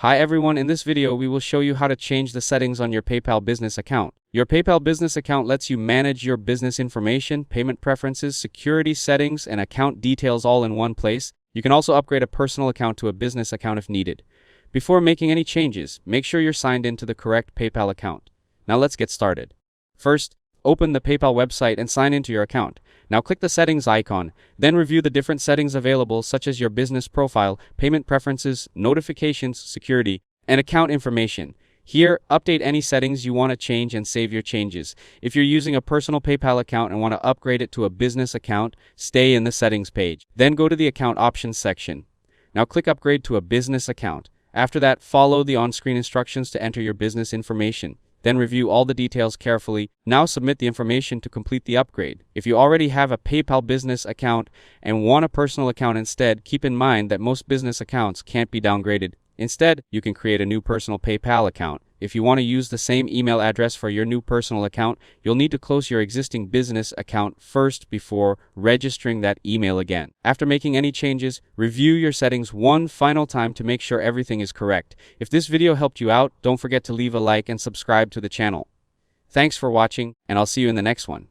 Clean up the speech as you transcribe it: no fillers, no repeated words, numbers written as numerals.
Hi everyone, in this video we will show you how to change the settings on your PayPal business account. Your PayPal business account lets you manage your business information, payment preferences, security settings, and account details all in one place. You can also upgrade a personal account to a business account if needed. Before making any changes, make sure you're signed into the correct PayPal account. Now let's get started. First, open the PayPal website and sign into your account. Now click the settings icon, then review the different settings available such as your business profile, payment preferences, notifications, security, and account information. Here, update any settings you want to change and save your changes. If you're using a personal PayPal account and want to upgrade it to a business account, stay in the settings page. Then go to the account options section. Now click upgrade to a business account. After that, follow the on-screen instructions to enter your business information. Then review all the details carefully. Now submit the information to complete the upgrade. If you already have a PayPal business account and want a personal account instead, keep in mind that most business accounts can't be downgraded. Instead, you can create a new personal PayPal account. If you want to use the same email address for your new personal account, you'll need to close your existing business account first before registering that email again. After making any changes, review your settings one final time to make sure everything is correct. If this video helped you out, don't forget to leave a like and subscribe to the channel. Thanks for watching, and I'll see you in the next one.